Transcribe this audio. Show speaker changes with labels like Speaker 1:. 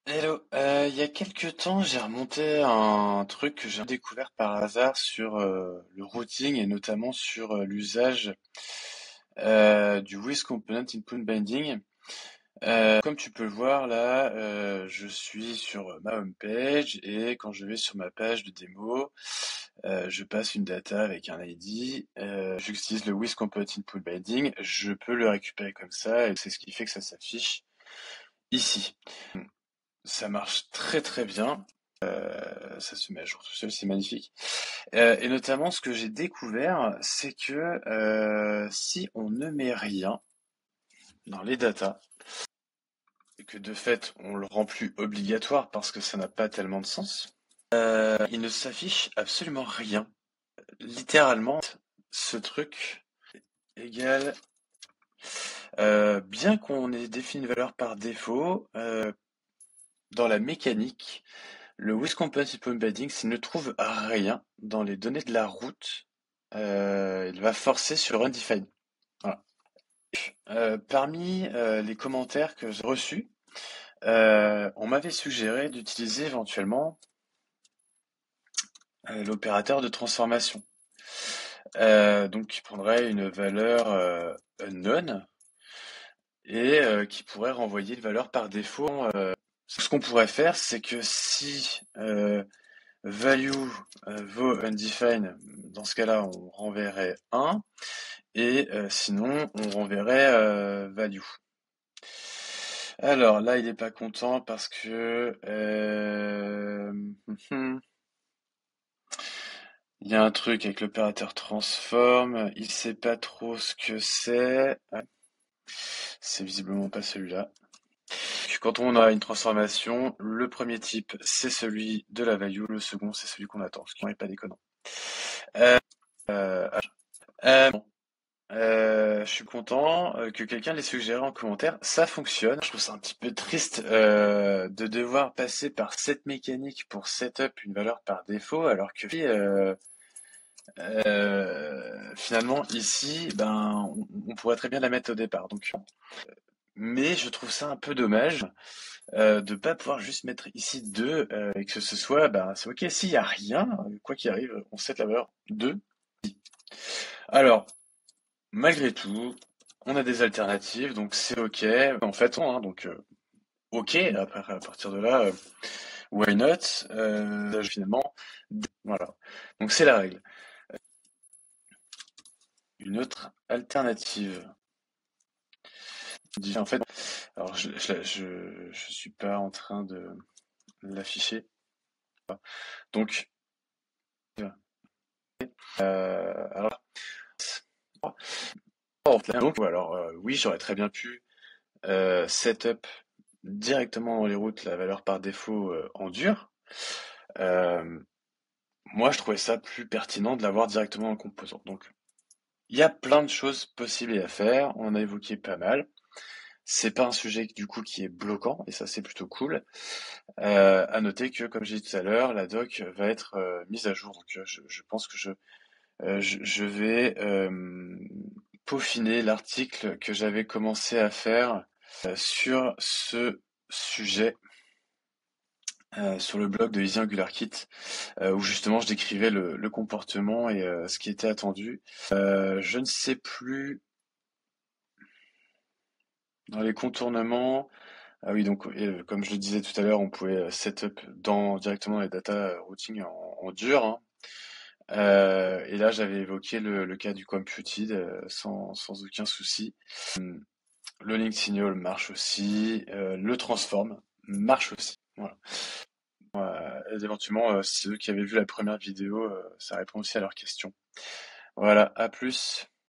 Speaker 1: Hello, il y a quelques temps, j'ai remonté un truc que j'ai découvert par hasard sur le routing et notamment sur l'usage du With Component Input Binding. Comme tu peux le voir là, je suis sur ma home page et quand je vais sur ma page de démo, je passe une data avec un ID, j'utilise le With Component Input Binding, je peux le récupérer comme ça et c'est ce qui fait que ça s'affiche ici. Ça marche très très bien. Ça se met à jour tout seul, c'est magnifique. Et notamment, ce que j'ai découvert, c'est que si on ne met rien dans les datas, et que de fait on le rend plus obligatoire parce que ça n'a pas tellement de sens, il ne s'affiche absolument rien. Littéralement, ce truc égale, bien qu'on ait défini une valeur par défaut, dans la mécanique, le WithCompat Embedding, s'il ne trouve rien dans les données de la route, il va forcer sur undefined. Voilà. Parmi les commentaires que j'ai reçus, on m'avait suggéré d'utiliser éventuellement l'opérateur de transformation. Donc qui prendrait une valeur unknown et qui pourrait renvoyer une valeur par défaut. Ce qu'on pourrait faire, c'est que si value vaut undefined, dans ce cas-là, on renverrait 1, et sinon, on renverrait value. Alors là, il n'est pas content parce que il y a un truc avec l'opérateur transform, il sait pas trop ce que c'est. C'est visiblement pas celui-là. Quand on a une transformation, le premier type c'est celui de la value, le second c'est celui qu'on attend, ce qui n'est pas déconnant. Euh, euh, bon. Je suis content que quelqu'un l'ait suggéré en commentaire. Ça fonctionne. Je trouve ça un petit peu triste de devoir passer par cette mécanique pour setup une valeur par défaut, alors que finalement ici, ben, on pourrait très bien la mettre au départ. Donc, mais je trouve ça un peu dommage de pas pouvoir juste mettre ici 2 et que ce soit, ben, c'est ok. S'il y a rien, quoi qu'il arrive, on set la valeur 2. Alors, malgré tout, on a des alternatives, donc c'est ok. En fait, donc ok. Après, à partir de là, why not? Finalement, voilà. Donc c'est la règle. Une autre alternative. En fait, alors je suis pas en train de l'afficher. Donc, alors, oui, j'aurais très bien pu setup directement dans les routes la valeur par défaut en dur. Euh, Moi, je trouvais ça plus pertinent de l'avoir directement en composant. Donc, il y a plein de choses possibles à faire. On en a évoqué pas mal. C'est pas un sujet du coup qui est bloquant et ça c'est plutôt cool. À noter que, comme j'ai dit tout à l'heure, la doc va être mise à jour. Donc, je pense que je vais peaufiner l'article que j'avais commencé à faire sur ce sujet sur le blog de Easy Angular Kit, où justement je décrivais le comportement et ce qui était attendu. Je ne sais plus dans les contournements. Ah oui, donc comme je le disais tout à l'heure, on pouvait setup directement les data routing en dur, hein. Et là, j'avais évoqué le cas du computed sans aucun souci. Le link signal marche aussi, le transform marche aussi. Voilà. Et éventuellement, ceux qui avaient vu la première vidéo, ça répond aussi à leurs questions. Voilà, à plus.